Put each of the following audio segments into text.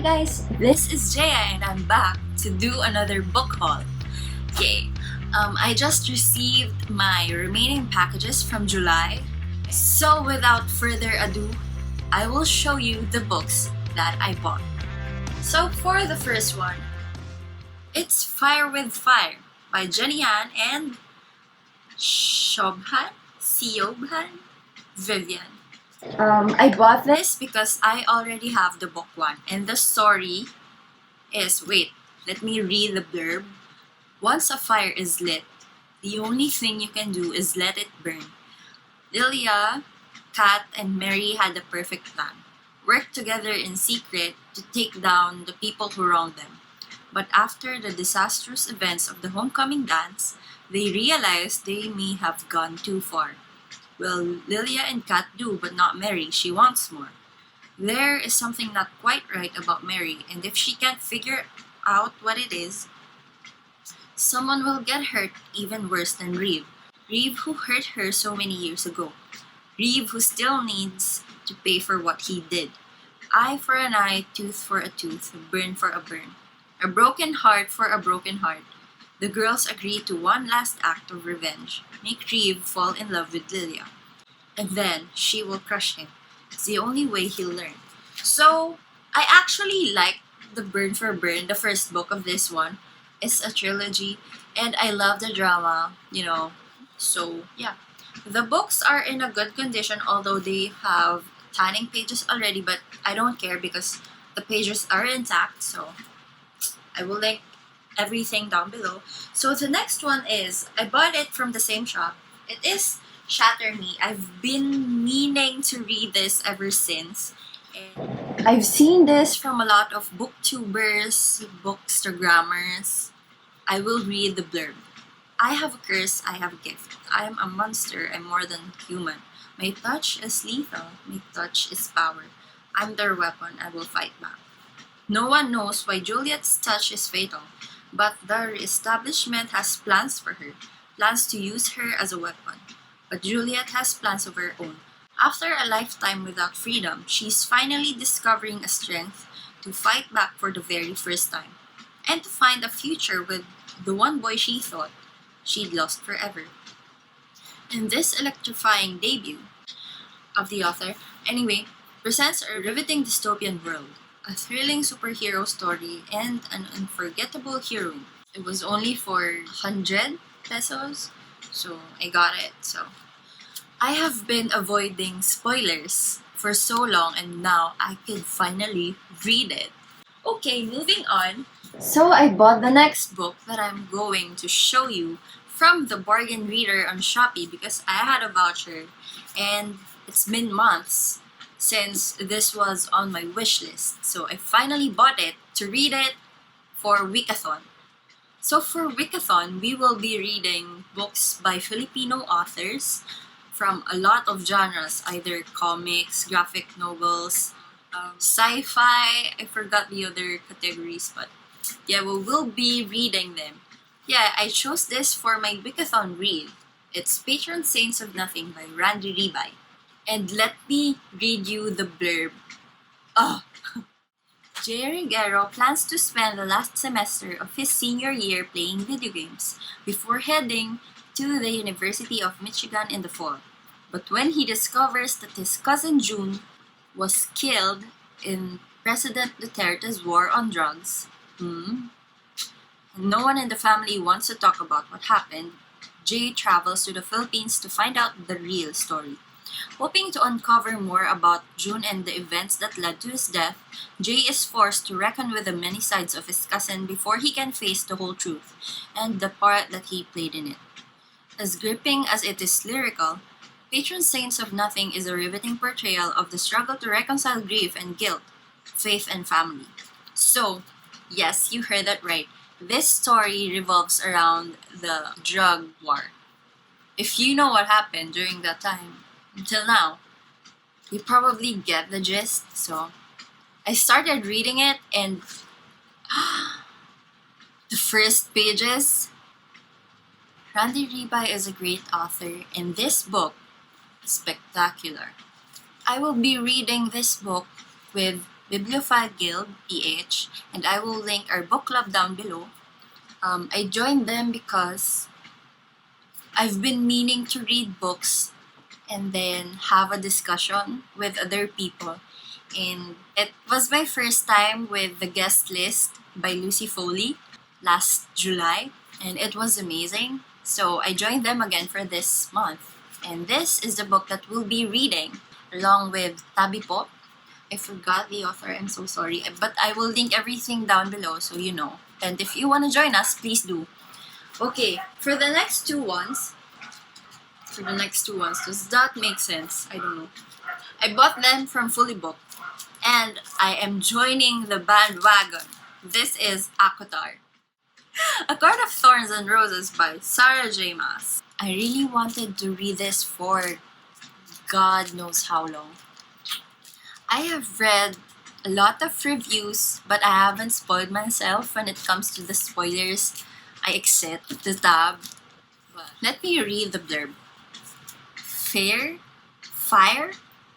guys, this is Jaya and I'm back to do another book haul. Yay! I just received my remaining packages from July. So without further ado, I will show you the books that I bought. So for the first one, it's Fire with Fire by Jenny Ann and Siobhan, Vivian. I bought this because I already have the book one, and the story is, wait, let me read the blurb. Once a fire is lit, the only thing you can do is let it burn. Lydia, Kat, and Mary had the perfect plan. Work together in secret to take down the people who wronged them. But after the disastrous events of the homecoming dance, they realized they may have gone too far. Well, Lydia and Kat do, but not Mary. She wants more. There is something not quite right about Mary, and if she can't figure out what it is, someone will get hurt even worse than Reeve. Reeve who hurt her so many years ago. Reeve who still needs to pay for what he did. Eye for an eye, tooth for a tooth, burn for a burn. A broken heart for a broken heart. The girls agree to one last act of revenge. Make Reeve fall in love with Lydia. And then she will crush him. It's the only way he'll learn. So, I actually like the Burn for Burn, the first book of this one. It's a trilogy, and I love the drama, So, yeah. The books are in a good condition, although they have tanning pages already, but I don't care because the pages are intact, so I will link everything down below. So the next one is, I bought it from the same shop. It is Shatter Me. I've been meaning to read this ever since. And I've seen this from a lot of booktubers, bookstagrammers. I will read the blurb. I have a curse, I have a gift. I am a monster, I'm more than human. My touch is lethal, my touch is power. I'm their weapon, I will fight back. No one knows why Juliet's touch is fatal, but the establishment has plans for her, plans to use her as a weapon. But Juliet has plans of her own. After a lifetime without freedom, she's finally discovering a strength to fight back for the very first time, and to find a future with the one boy she thought she'd lost forever. And this electrifying debut of the author, presents a riveting dystopian world, a thrilling superhero story, and an unforgettable heroine. It was only for 100 pesos, so I got it. So I have been avoiding spoilers for so long, and now I could finally read it. Okay, moving on. So I bought the next book that I'm going to show you from the bargain reader on Shopee because I had a voucher, and it's been months since this was on my wish list. So I finally bought it to read it for Wikathon. So for Wikathon, we will be reading books by Filipino authors from a lot of genres, either comics, graphic novels, sci-fi, I forgot the other categories, but yeah, we will be reading them. Yeah, I chose this for my Wikathon read. It's Patron Saints of Nothing by Ribay. And let me read you the blurb. Oh! Jay Riguero plans to spend the last semester of his senior year playing video games before heading to the University of Michigan in the fall. But when he discovers that his cousin June was killed in President Duterte's war on drugs, and no one in the family wants to talk about what happened, Jay travels to the Philippines to find out the real story. Hoping to uncover more about June and the events that led to his death, Jay is forced to reckon with the many sides of his cousin before he can face the whole truth and the part that he played in it. As gripping as it is lyrical, Patron Saints of Nothing is a riveting portrayal of the struggle to reconcile grief and guilt, faith and family. So, yes, you heard that right. This story revolves around the drug war. If you know what happened during that time, until now, you probably get the gist. So, I started reading it, and the first pages. Randy Ribay is a great author, and this book is spectacular. I will be reading this book with Bibliophile Guild PH, and I will link our book club down below. I joined them because I've been meaning to read books and then have a discussion with other people. And it was my first time with the guest list by Lucy Foley last July, and it was amazing. So I joined them again for this month. And this is the book that we'll be reading along with Tabi po. I forgot the author, I'm so sorry. But I will link everything down below so you know. And if you want to join us, please do. Okay, for the next two ones, does that make sense? I don't know. I bought them from Fully Book, and I am joining the bandwagon. This is Akotar. A Card of Thorns and Roses by Sarah J. Maas. I really wanted to read this for God knows how long. I have read a lot of reviews, but I haven't spoiled myself when it comes to the spoilers. I exit the tab. But let me read the blurb. Fire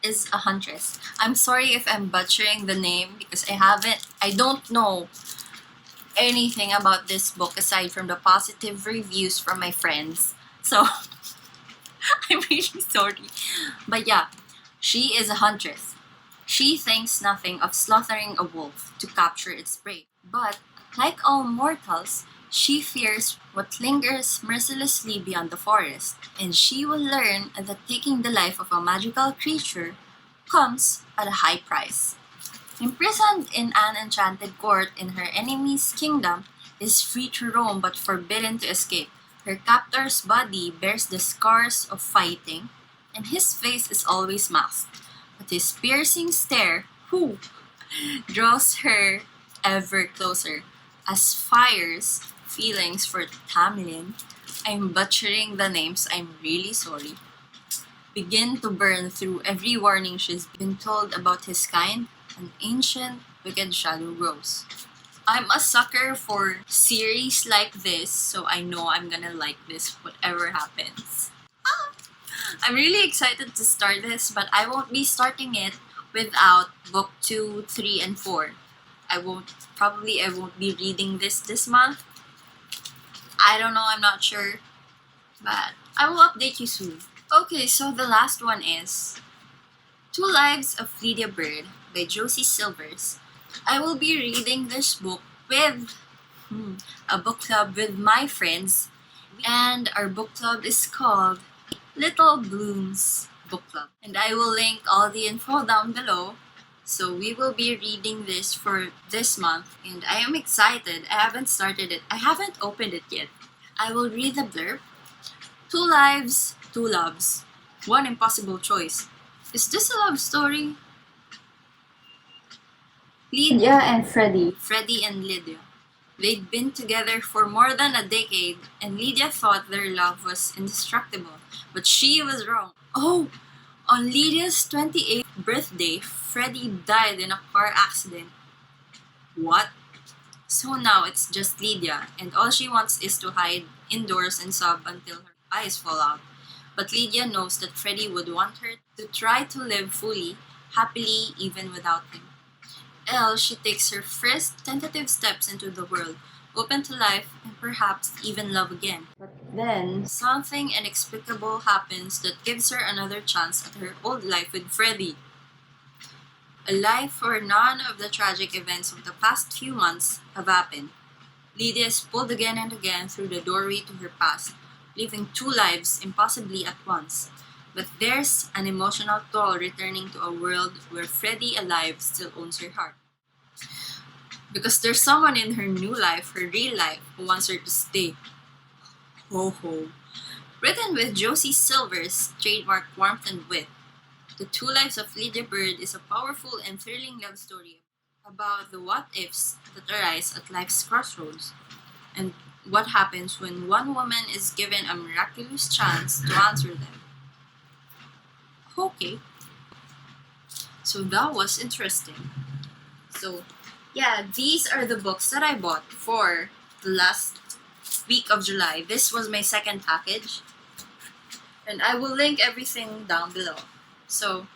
is a huntress. I'm sorry if I'm butchering the name because I don't know anything about this book aside from the positive reviews from my friends. So, I'm really sorry. But yeah, she is a huntress. She thinks nothing of slaughtering a wolf to capture its prey. But, like all mortals, she fears what lingers mercilessly beyond the forest. And she will learn that taking the life of a magical creature comes at a high price. Imprisoned in an enchanted court in her enemy's kingdom, is free to roam but forbidden to escape. Her captor's body bears the scars of fighting, and his face is always masked. But his piercing stare, draws her ever closer. As Fire's feelings for Tamlin, I'm butchering the names, I'm really sorry, begin to burn through every warning she's been told about his kind, an ancient, wicked shadow grows. I'm a sucker for series like this, so I know I'm gonna like this whatever happens. I'm really excited to start this, but I won't be starting it without book 2, 3, and 4. I won't be reading this month. I don't know, I'm not sure, but I will update you soon. Okay, so the last one is Two Lives of Lydia Bird by Josie Silvers. I will be reading this book with a book club with my friends, and our book club is called Little Blooms Book Club. And I will link all the info down below. So we will be reading this for this month, and I am excited. I haven't started it. I haven't opened it yet. I will read the blurb. Two lives, two loves. One impossible choice. Is this a love story? Lydia and Freddie and Lydia. They'd been together for more than a decade, and Lydia thought their love was indestructible. But she was wrong. Oh! On Lydia's 28th birthday, Freddie died in a car accident. What? So now it's just Lydia, and all she wants is to hide indoors and sob until her eyes fall out. But Lydia knows that Freddie would want her to try to live fully, happily, even without him. Else, she takes her first tentative steps into the world, open to life and perhaps even love again. But then, something inexplicable happens that gives her another chance at her old life with Freddie. A life where none of the tragic events of the past few months have happened. Lydia is pulled again and again through the doorway to her past, living two lives impossibly at once. But there's an emotional toll returning to a world where Freddie alive still owns her heart. Because there's someone in her new life, her real life, who wants her to stay. Ho ho. Written with Josie Silver's trademark warmth and wit, The Two Lives of Lydia Bird is a powerful and thrilling love story about the what-ifs that arise at life's crossroads, and what happens when one woman is given a miraculous chance to answer them. Okay. So that was interesting. So, yeah, these are the books that I bought for the last week of July. This was my second package. And I will link everything down below. So,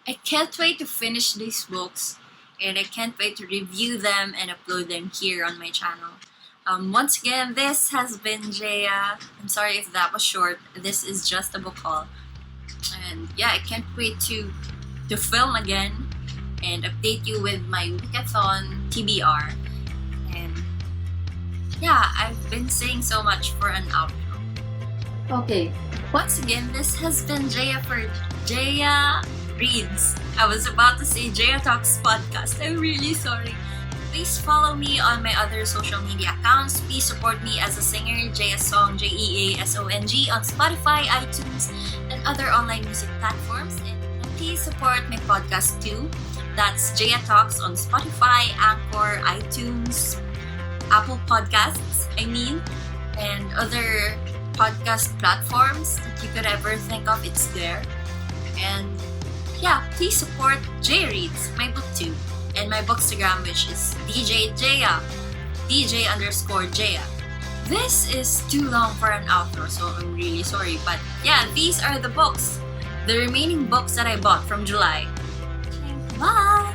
I can't wait to finish these books and I can't wait to review them and upload them here on my channel. Once again, this has been Jaya. I'm sorry if that was short. This is just a book haul. And yeah, I can't wait to film again and update you with my Wikathon TBR. And yeah, I've been saying so much for an outro. Okay, once again, this has been Jaya for Jaya Reads. I was about to say Jaya Talks Podcast. I'm really sorry. Please follow me on my other social media accounts. Please support me as a singer, Jaya Song, JEASONG, on Spotify, iTunes, and other online music platforms. And please support my podcast too. That's Jaya Talks on Spotify, Anchor, iTunes, Apple Podcasts, and other podcast platforms that you could ever think of. It's there. And yeah, please support Jaya Reads, my booktube, and my bookstagram, which is DJ Jaya, DJ_Jaya. This is too long for an outro, so I'm really sorry. But yeah, these are the books, the remaining books that I bought from July. Okay, bye!